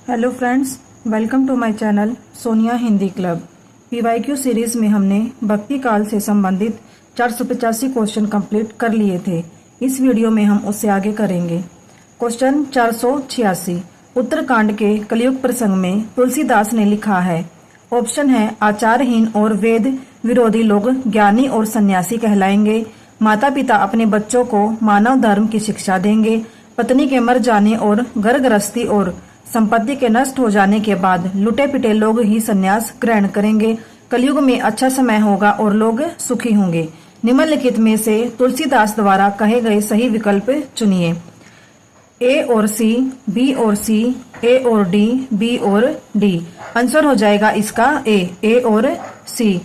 Hello friends, welcome to my channel Sonia Hindi club. PYQ series में हमने भक्ति काल से संबंधित 485 क्वेश्चन कंप्लीट कर लिए थे। इस वीडियो में हम उससे आगे करेंगे। क्वेश्चन 486 उत्तरकांड के कलयुग प्रसंग में तुलसीदास ने लिखा है। ऑप्शन है आचारहीन और वेद विरोधी लोग ज्ञानी और सन्यासी कहलाएंगे। माता पिता अपने बच्चों को मानव धर्म की शिक्षा देंगे। पत्नी के मर जाने और घर गृहस्थी और संपत्ति के नष्ट हो जाने के बाद लुटे पिटे लोग ही संन्यास ग्रहण करेंगे। कलयुग में अच्छा समय होगा और लोग सुखी होंगे। निम्नलिखित में से तुलसीदास द्वारा कहे गए सही विकल्प चुनिए। ए और सी, बी और सी, ए और डी, बी और डी। आंसर हो जाएगा इसका ए और सी।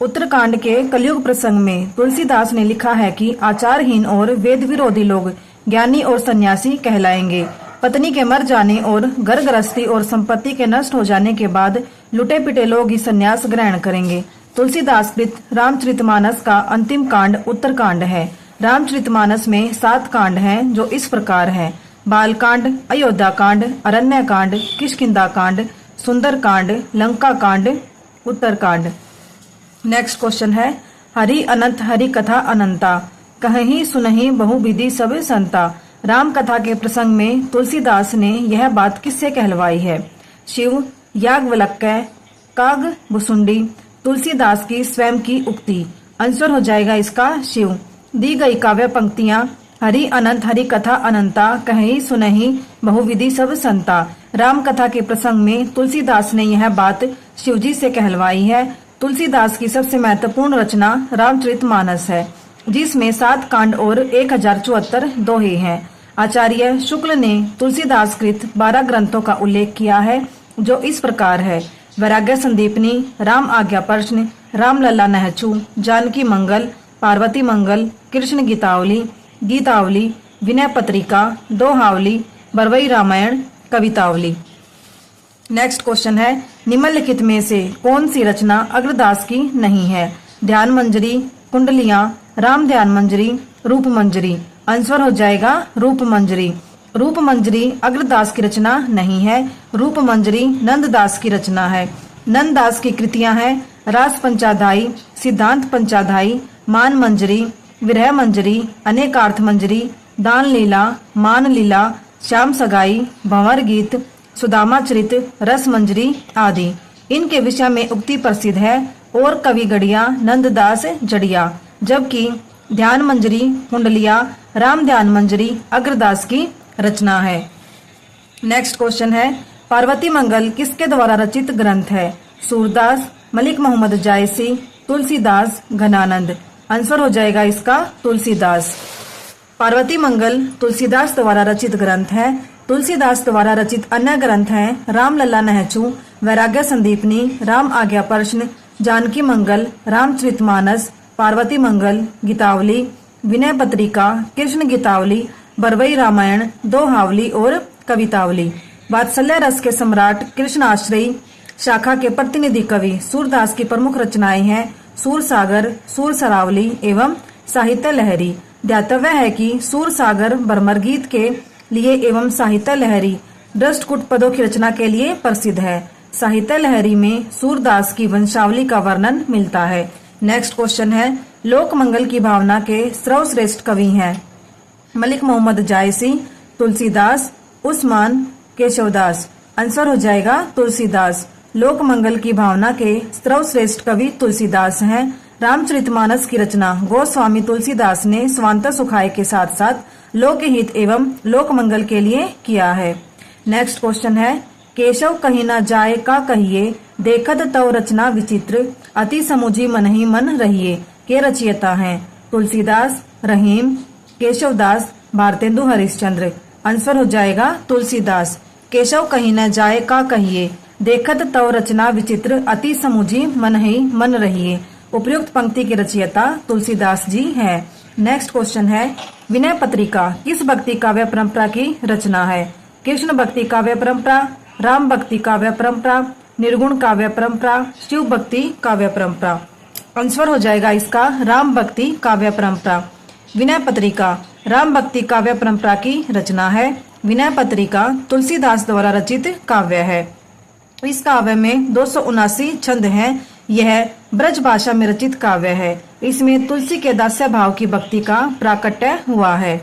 उत्तरकांड के कलयुग प्रसंग में तुलसीदास ने लिखा है कि आचारहीन और वेद विरोधी लोग ज्ञानी और सन्यासी कहलाएंगे। पत्नी के मर जाने और घर गृहस्थी और संपत्ति के नष्ट हो जाने के बाद लुटे पिटे लोग ही संन्यास ग्रहण करेंगे। तुलसीदास कृत रामचरितमानस का अंतिम कांड उत्तरकांड है। रामचरितमानस में 7 कांड हैं जो इस प्रकार हैं: बालकांड, अयोध्या कांड, अरण्य कांड, किष्किंधा कांड, सुंदर कांड, लंका कांड, उत्तरकांड। नेक्स्ट क्वेश्चन है हरि अनंत हरि कथा अनंता, कहीं सुनहि बहु विधि सब संता। राम कथा के प्रसंग में तुलसीदास ने यह बात किससे कहलवाई है? शिव, याज्ञवल्क्य, काग भुसुंडी। तुलसीदास की स्वयं की उक्ति। आंसर हो जाएगा इसका शिव। दी गई काव्य पंक्तियां हरि अनंत हरि कथा अनंता, कहीं सुनहि बहुविधि सब संता। राम कथा के प्रसंग में तुलसीदास ने यह बात शिवजी से कहलवाई है। तुलसीदास की सबसे महत्वपूर्ण रचना रामचरितमानस है, जिसमें 7 कांड और 1074 दोहे हैं। आचार्य शुक्ल ने तुलसीदास कृत 12 ग्रंथों का उल्लेख किया है, जो इस प्रकार है: वैराग्य संदीपनी, राम आज्ञा प्रश्न, राम लला नहचू, जानकी मंगल, पार्वती मंगल, कृष्ण गीतावली, गीतावली, विनय पत्रिका, दोहावली, बरवई रामायण, कवितावली। नेक्स्ट क्वेश्चन है निम्नलिखित में से कौन सी रचना अग्रदास की नहीं है? ध्यान मंजरी, कुंडलियां, राम ध्यान मंजरी, रूप मंजरी। आंसर हो जाएगा रूप मंजरी। रूप मंजरी अग्रदास की रचना नहीं है। रूप मंजरी नंददास की रचना है। नंददास की कृतियां हैं रास पंचाध्यायी, सिद्धांत पंचाध्यायी, मान मंजरी, विरह मंजरी, अनेकार्थ मंजरी, दान लीला, मान लीला, श्याम सगाई, भंवर गीत, सुदामा चरित, रस मंजरी आदि। इनके विषय में उक्ति प्रसिद्ध है और कवि गढ़िया नंददास जड़िया, जबकि ध्यान मंजरी, कुंडलिया, राम ध्यान मंजरी अग्रदास की रचना है। नेक्स्ट क्वेश्चन है पार्वती मंगल किसके द्वारा रचित ग्रंथ है? सूरदास, मलिक मोहम्मद जायसी, तुलसीदास, घनानंद। आंसर हो जाएगा इसका तुलसीदास। पार्वती मंगल तुलसीदास द्वारा रचित ग्रंथ है। तुलसीदास द्वारा रचित अन्य ग्रंथ हैं राम लला नहचू, वैराग्य संदीपनी, राम आज्ञा प्रश्न, जानकी मंगल, रामचरितमानस, पार्वती मंगल, गीतावली, विनय पत्रिका, कृष्ण गीतावली, बरवई रामायण, दोहावली और कवितावली। वात्सल्य रस के सम्राट कृष्णाश्रयी शाखा के प्रतिनिधि कवि सूरदास की प्रमुख रचनाएं हैं सूर सागर, सूर सरावली एवं साहित्य लहरी। ध्यातव्य है कि सूर सागर भ्रमर गीत के लिए एवं साहित्य लहरी दृष्टकूट पदों की रचना के लिए प्रसिद्ध है। साहित्य लहरी में सूरदास की वंशावली का वर्णन मिलता है। नेक्स्ट क्वेश्चन है लोक मंगल की भावना के सर्वश्रेष्ठ कवि हैं? मलिक मोहम्मद जायसी, तुलसीदास, उस्मान, केशवदास। आंसर हो जाएगा तुलसीदास। लोक मंगल की भावना के सर्वश्रेष्ठ कवि तुलसीदास हैं। रामचरितमानस की रचना गोस्वामी तुलसीदास ने स्वांत सुखाय के साथ साथ लोकहित एवं लोक मंगल के लिए किया है। नेक्स्ट क्वेश्चन है केशव कहीं न जाए का कहिए, देखत तव रचना विचित्र, अति समुझी मन ही मन रहिए। के रचयिता हैं? तुलसीदास, रहीम, केशवदास, भारतेंदु हरिश्चंद्र। आंसर हो जाएगा तुलसीदास। केशव कहीं न जाए का कहिए, देखत तव रचना विचित्र, अति समुझी मन ही मन रहिए। उपयुक्त पंक्ति के रचयिता तुलसीदास जी हैं। नेक्स्ट क्वेश्चन है विनय पत्रिका किस भक्ति काव्य परंपरा की रचना है? कृष्ण भक्ति काव्य परंपरा, राम भक्ति काव्य परंपरा, निर्गुण काव्य परंपरा, शिव भक्ति काव्य परंपरा। आंसर हो जाएगा इसका राम भक्ति काव्य परंपरा। विनय पत्रिका राम भक्ति काव्य परंपरा की रचना है। विनय पत्रिका तुलसीदास द्वारा रचित काव्य है। इस काव्य में 279 छंद हैं। यह ब्रज भाषा में रचित काव्य है। इसमें तुलसी के दास्य भाव की भक्ति का प्राकट्य हुआ है।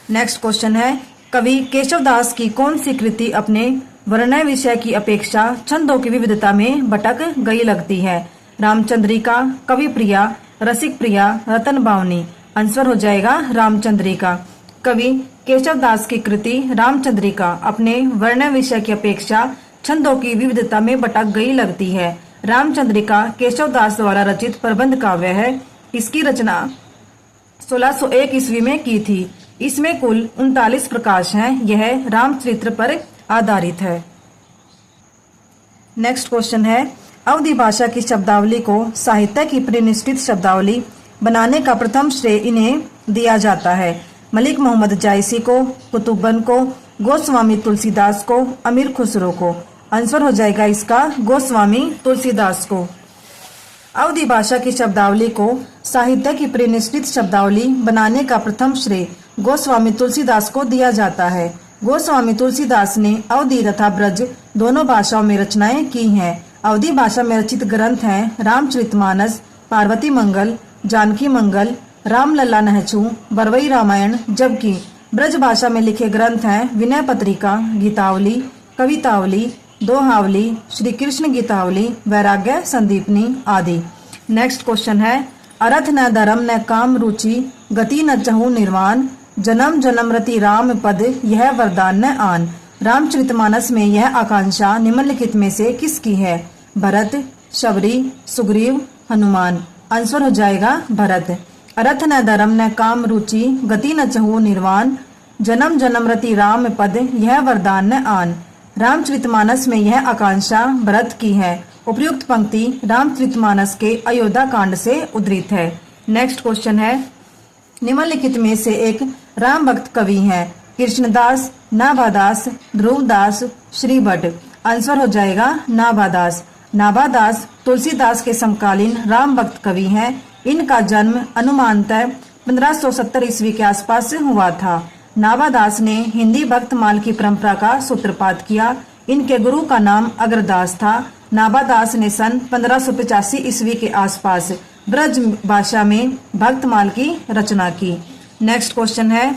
नेक्स्ट क्वेश्चन है, कवि केशवदास की कौन सी कृति अपने वर्णय विषय की अपेक्षा छंदों की विविधता में भटक गई लगती है? रामचंद्रिका, कवि प्रिया, रसिक प्रिया, रतन बावनी। आंसर हो जाएगा रामचंद्रिका। कवि केशवदास की कृति रामचंद्रिका अपने वर्णय विषय की अपेक्षा छंदों की विविधता में भटक गई लगती है। रामचंद्रिका केशवदास द्वारा रचित प्रबंध काव्य है। इसकी रचना 1601 ईस्वी में की थी। इसमें कुल 39 प्रकाश हैं। यह रामचरित्र पर आधारित है। नेक्स्ट क्वेश्चन है, अवधी भाषा की शब्दावली को साहित्य की प्रतिष्ठित शब्दावली बनाने का प्रथम श्रेय इन्हें दिया जाता है। मलिक मोहम्मद जायसी को, कुतुबन को, गोस्वामी तुलसीदास को, अमीर खुसरो को। आंसर हो जाएगा इसका गोस्वामी तुलसीदास को। अवधी भाषा की शब्दावली को साहित्य की प्रतिष्ठित शब्दावली बनाने का प्रथम श्रेय गोस्वामी तुलसीदास को दिया जाता है। गोस्वामी तुलसीदास ने अवधी तथा ब्रज दोनों भाषाओं में रचनाएं की हैं। अवधी भाषा में रचित ग्रंथ हैं रामचरितमानस, पार्वती मंगल, जानकी मंगल, रामलला नहचू, बरवई रामायण, जबकि ब्रज भाषा में लिखे ग्रंथ हैं विनय पत्रिका, गीतावली, कवितावली, दोहावली, श्री कृष्ण गीतावली, वैराग्य संदीपनी आदि। नेक्स्ट क्वेश्चन है, अरथ न धर्म न काम रुचि, गति न चहु निर्वाण, जन्म जन्म रति राम पद, यह वरदान न आन। रामचरितमानस में यह आकांक्षा निम्नलिखित में से किसकी है? भरत, शबरी, सुग्रीव, हनुमान। आंसर हो जाएगा भरत। अरथ न धर्म न काम रुचि, गति न चहु निर्वाण, जन्म जन्म रति राम पद, यह वरदान न आन। रामचरितमानस में यह आकांक्षा भरत की है। उपयुक्त पंक्ति रामचरितमानस के अयोध्या कांड से उद्धृत है। नेक्स्ट क्वेश्चन है, निम्नलिखित में से एक राम भक्त कवि हैं? कृष्णदास, नाभादास, ध्रुवदास, श्रीभट। आंसर हो जाएगा नाभादास। नाभादास तुलसीदास के समकालीन राम भक्त कवि हैं। इनका जन्म अनुमानतः 1570 ईस्वी के आसपास हुआ था। नाभादास ने हिंदी भक्तमाल की परंपरा का सूत्रपात किया। इनके गुरु का नाम अग्रदास था। नाभादास ने सन 1585 ईस्वी के आसपास ब्रज भाषा में भक्तमाल की रचना की। नेक्स्ट क्वेश्चन है,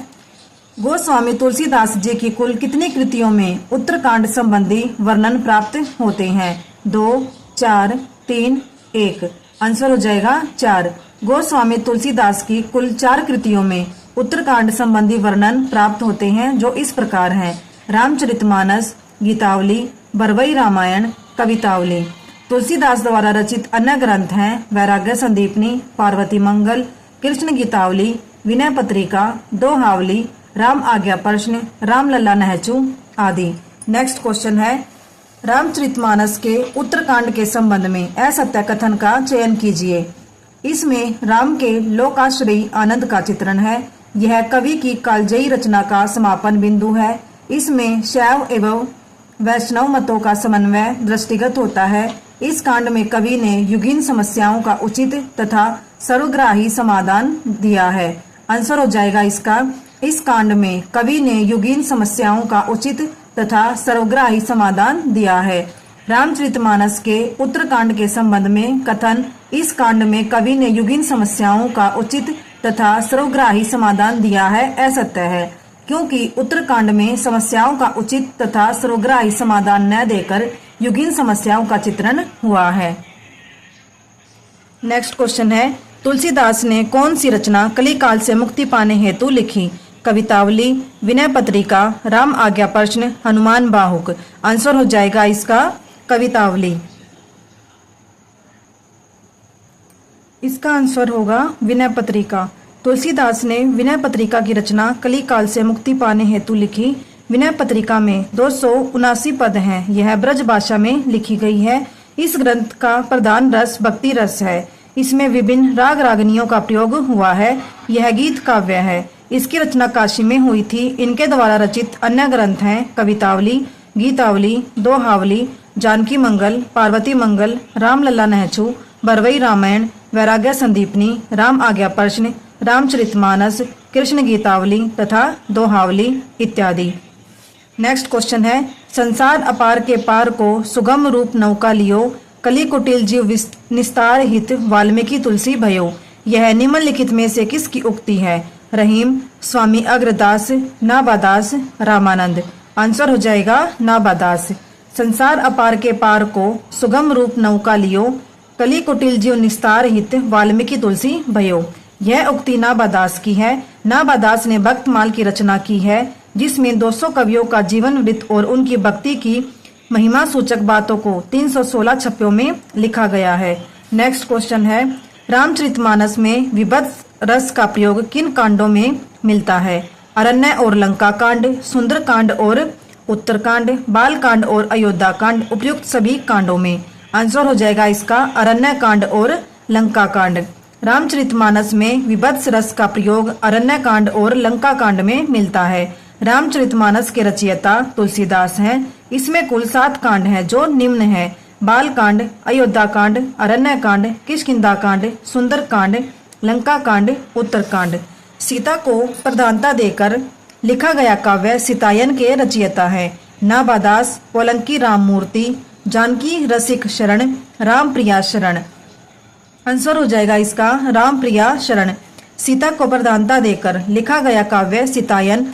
गोस्वामी तुलसीदास जी की कुल कितनी कृतियों में उत्तरकांड संबंधी वर्णन प्राप्त होते हैं? 2, 4, 3, 1। आंसर हो जाएगा 4। गोस्वामी तुलसीदास की कुल 4 कृतियों में उत्तरकांड संबंधी वर्णन प्राप्त होते हैं, जो इस प्रकार हैं: रामचरितमानस, गीतावली, बरवई रामायण, कवितावली। तुलसीदास द्वारा रचित अन्य ग्रंथ हैं वैराग्य संदीपनी, पार्वती मंगल, कृष्ण गीतावली, विनय पत्रिका, दोहावली, राम आज्ञा प्रश्न, रामलला नहचू आदि। नेक्स्ट क्वेश्चन है, रामचरितमानस के उत्तरकांड के संबंध में असत्य कथन का चयन कीजिए। इसमें राम के लोकाश्रयी आनंद का चित्रण है। यह कवि की कालजयी रचना का समापन बिंदु है। इसमें शैव एवं वैष्णव मतों का समन्वय दृष्टिगत होता है। इस कांड में कवि ने युगीन समस्याओं का उचित तथा सर्वग्राही समाधान दिया है। आंसर हो जाएगा इसका, इस कांड में कवि ने युगीन समस्याओं का उचित तथा सर्वग्राही समाधान दिया है। रामचरितमानस के उत्तरकांड के संबंध में कथन, इस कांड में कवि ने युगीन समस्याओं का उचित तथा सर्वग्राही समाधान दिया है, असत्य है, क्योंकि उत्तरकांड में समस्याओं का उचित तथा सर्वग्राही समाधान न देकर युगीन समस्याओं का चित्रण हुआ है। नेक्स्ट क्वेश्चन है, तुलसीदास ने कौन सी रचना कलिकाल से मुक्ति पाने हेतु लिखी? कवितावली, विनय पत्रिका, राम आज्ञा प्रश्न, हनुमान बाहुक। आंसर हो जाएगा इसका कवितावली। इसका आंसर होगा विनय पत्रिका। तुलसीदास ने विनय पत्रिका की रचना कलिकाल से मुक्ति पाने हेतु लिखी। विनय पत्रिका में 279 पद हैं। यह ब्रज भाषा में लिखी गई है। इस ग्रंथ का प्रधान रस भक्ति रस है। इसमें विभिन्न राग रागनियों का प्रयोग हुआ है। यह गीत काव्य है। इसकी रचना काशी में हुई थी। इनके द्वारा रचित अन्य ग्रंथ हैं कवितावली, गीतावली, दोहावली, जानकी मंगल, पार्वती मंगल, रामलला नहचू, बरवई रामायण, वैराग्य संदीपनी, राम आज्ञा प्रश्न, रामचरितमानस, कृष्ण गीतावली तथा दोहावली इत्यादि। नेक्स्ट क्वेश्चन है, संसार अपार के पार को सुगम रूप नौका लियो, कली कुटिल जीव निस्तार हित वाल्मीकि तुलसी भयो। यह निम्नलिखित में से किसकी उक्ति है? रहीम, स्वामी अग्रदास, नाबादास, रामानंद। आंसर हो जाएगा नाबादास। संसार अपार के पार को सुगम रूप नौका लियो, कली कुटिल जीव निस्तार हित वाल्मीकि तुलसी भयो। यह उक्ति नाबादास की है। नाबादास ने भक्तमाल की रचना की है, जिसमें 200 कवियों का जीवन वृत्त और उनकी भक्ति की महिमा सूचक बातों को 316 छप्पों में लिखा गया है। नेक्स्ट क्वेश्चन है, रामचरितमानस में विभत्स रस का प्रयोग किन कांडों में मिलता है? अरण्य और लंका कांड, सुंदर कांड और उत्तरकांड, बाल कांड और अयोध्या कांड, उपयुक्त सभी कांडों में। आंसर हो जाएगा इसका अरण्य कांड और लंका कांड। रामचरितमानस में विभत्स रस का प्रयोग अरण्य कांड और लंका कांड में मिलता है। रामचरितमानस के रचयिता तुलसीदास हैं। इसमें कुल 7 कांड हैं जो निम्न है: बाल कांड, अयोध्या कांड, अरण्य कांड, किष्किंधा कांड, सुंदर कांड, लंका कांड, उत्तरकांड। सीता को प्रधानता देकर लिखा गया काव्य सीतायन के रचयिता है नाबादास, पोलंकी राममूर्ति, जानकी रसिक शरण, राम प्रिया शरण। आंसर हो जाएगा इसका राम प्रिया शरण। सीता को प्रधानता देकर लिखा गया काव्य सीतायन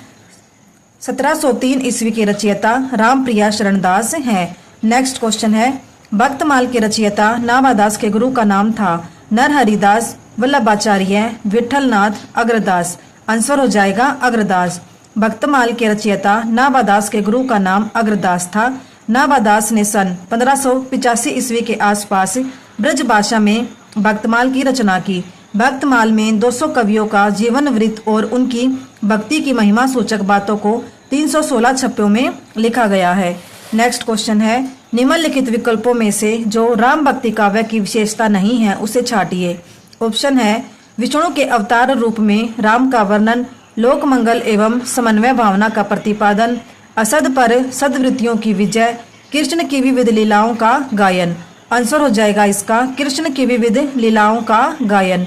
1703 ईस्वी के रचयिता राम प्रिया शरण दास है। नेक्स्ट क्वेश्चन है, भक्तमाल के रचयिता नाबादास के गुरु का नाम था? नरहरिदास, वल्लभाचार्य, विठलनाथ, अग्रदास। आंसर हो जाएगा अग्रदास। भक्तमाल के रचयिता नाबादास के गुरु का नाम अग्रदास था। नाबादास ने सन 1585 ईस्वी के आसपास ब्रज भाषा में भक्तमाल की रचना की। भक्तमाल में 200 कवियों का जीवन वृत्त और उनकी भक्ति की महिमा सूचक बातों को 316 छप्पों में लिखा गया है। नेक्स्ट क्वेश्चन है, निम्नलिखित विकल्पों में से जो राम भक्ति काव्य की विशेषता नहीं है उसे छांटिए। ऑप्शन है, विष्णु के अवतार रूप में राम का वर्णन, लोक मंगल एवं समन्वय भावना का प्रतिपादन, असद पर सद्वृत्तियों की विजय, कृष्ण की विविध लीलाओं का गायन। आंसर हो जाएगा इसका कृष्ण की विविध लीलाओं का गायन।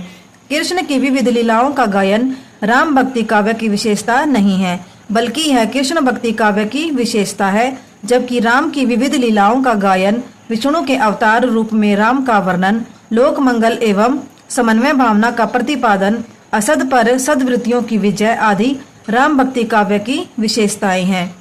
कृष्ण की विविध लीलाओं का गायन राम भक्ति काव्य की विशेषता नहीं है, बल्कि यह कृष्ण भक्ति काव्य की विशेषता है। जबकि राम की विविध लीलाओं का गायन, विष्णु के अवतार रूप में राम का वर्णन, लोक मंगल एवं समन्वय भावना का प्रतिपादन, असद पर सद्वृत्तियों की विजय आदि राम भक्ति काव्य की विशेषताएं हैं।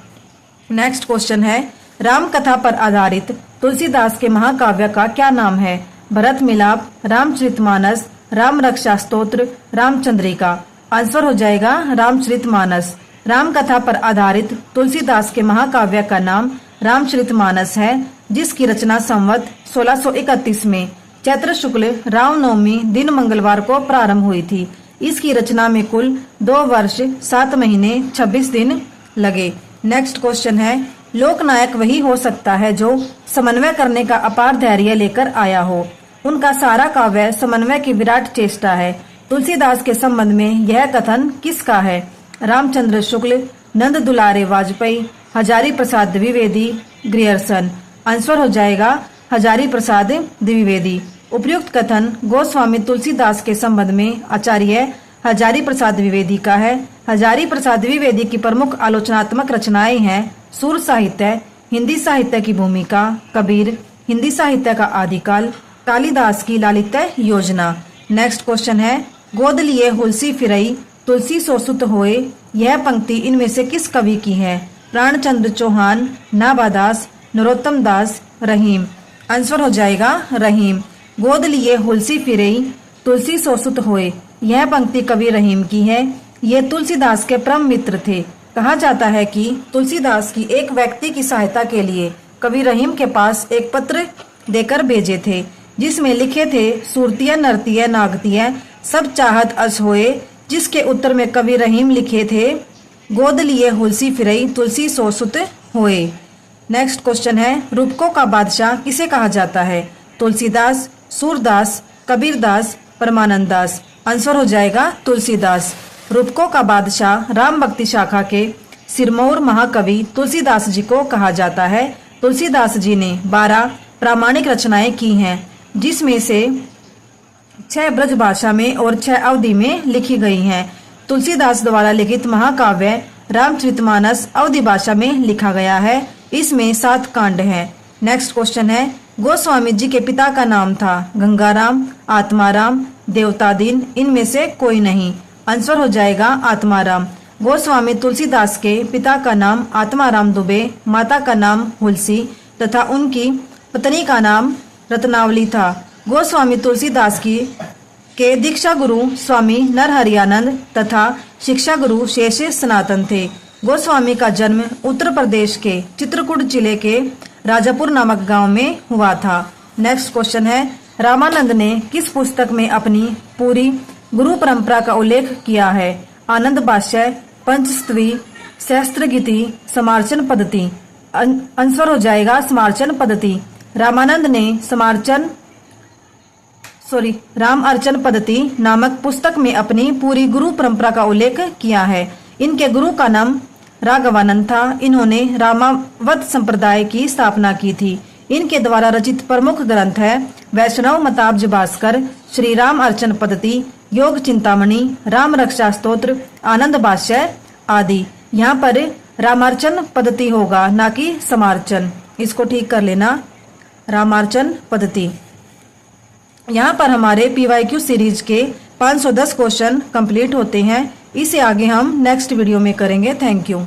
नेक्स्ट क्वेश्चन है, राम कथा पर आधारित तुलसीदास के महाकाव्य का क्या नाम है? भरत मिलाप, रामचरितमानस, राम रक्षा स्तोत्र, रामचंद्रिका। आंसर हो जाएगा रामचरितमानस। राम कथा पर आधारित तुलसीदास के महाकाव्य का नाम रामचरितमानस है, जिसकी रचना संवत 1631 में चैत्र शुक्ल रामनवमी दिन मंगलवार को प्रारंभ हुई थी। इसकी रचना में कुल 2 वर्ष 7 महीने 26 दिन लगे। नेक्स्ट क्वेश्चन है, लोकनायक वही हो सकता है जो समन्वय करने का अपार धैर्य लेकर आया हो। उनका सारा काव्य समन्वय की विराट चेष्टा है। तुलसीदास के संबंध में यह कथन किसका है? रामचंद्र शुक्ल, नंद दुलारे वाजपेयी, हजारी प्रसाद द्विवेदी, ग्रियर्सन। आंसर हो जाएगा हजारी प्रसाद द्विवेदी। उपयुक्त कथन गोस्वामी तुलसीदास के संबंध में आचार्य हजारी प्रसाद द्विवेदी का है। हजारी प्रसाद द्विवेदी की प्रमुख आलोचनात्मक रचनाएं हैं सूर साहित्य, हिंदी साहित्य की भूमिका, कबीर, हिंदी साहित्य का आदिकाल, कालिदास की लालित्य योजना। नेक्स्ट क्वेश्चन है, गोद लिए हुलसी फिरई, तुलसी सोसुत होए। यह पंक्ति इनमें से किस कवि की है? प्राणचंद्र चौहान, नाबादास, नरोत्तम दास, रहीम। आंसर हो जाएगा रहीम। गोद लिए हुलसी फिरई, तुलसी सोसुत होए। यह पंक्ति कवि रहीम की है। ये तुलसीदास के परम मित्र थे। कहा जाता है कि तुलसीदास की एक व्यक्ति की सहायता के लिए कवि रहीम के पास एक पत्र देकर भेजे थे, जिसमें लिखे थे सुरतीय नरतीय नागतीय सब चाहत अस होए, जिसके उत्तर में कवि रहीम लिखे थे गोद लिए हुलसी फिरई, तुलसी सोसुत होए। नेक्स्ट क्वेश्चन है, रूपकों का बादशाह किसे कहा जाता है? तुलसीदास, सूरदास, कबीरदास, परमानंद दास। आंसर हो जाएगा तुलसीदास। रूपकों का बादशाह राम भक्ति शाखा के सिरमौर महाकवि तुलसीदास जी को कहा जाता है। तुलसीदास जी ने 12 प्रामाणिक रचनाएं की हैं, जिसमें से 6 ब्रज भाषा में और 6 अवधि में लिखी गई हैं। तुलसीदास द्वारा लिखित महाकाव्य रामचरितमानस अवधी भाषा में लिखा गया है। इसमें 7 कांड हैं। नेक्स्ट क्वेश्चन है, गोस्वामी जी के पिता का नाम था गंगाराम, आत्माराम, देवतादीन, इनमें से कोई नहीं। आंसर हो जाएगा आत्माराम। गोस्वामी तुलसीदास के पिता का नाम आत्माराम दुबे, माता का नाम हुलसी तथा उनकी पत्नी का नाम रत्नावली था। गोस्वामी तुलसीदास के दीक्षा गुरु स्वामी नरहरियानंद तथा शिक्षा गुरु शेष सनातन थे। गोस्वामी का जन्म उत्तर प्रदेश के चित्रकूट जिले के राजापुर नामक गांव में हुआ था। नेक्स्ट क्वेश्चन है, रामानंद ने किस पुस्तक में अपनी पूरी गुरु परंपरा का उल्लेख किया है? आनंद भाष्य, पंचस्तवी, सहस्त्रगीति, समार्चन पद्धति। आंसर हो जाएगा समार्चन पद्धति। रामानंद ने राम अर्चन पद्धति नामक पुस्तक में अपनी पूरी गुरु परंपरा का उल्लेख किया है। इनके गुरु का नाम राघवानंद था। इन्होंने रामावत संप्रदाय की स्थापना की थी। इनके द्वारा रचित प्रमुख ग्रंथ है वैष्णव मताब्ज भास्कर, श्री राम अर्चन पद्धति, योग चिंतामणि, राम रक्षा स्तोत्र, आनंद भाष्य आदि। यहाँ पर रामार्चन पद्धति होगा, ना कि समार्चन। इसको ठीक कर लेना, रामार्चन पद्धति। यहाँ पर हमारे PYQ सीरीज के 510 क्वेश्चन कंप्लीट होते हैं। इसे आगे हम नेक्स्ट वीडियो में करेंगे। Thank you.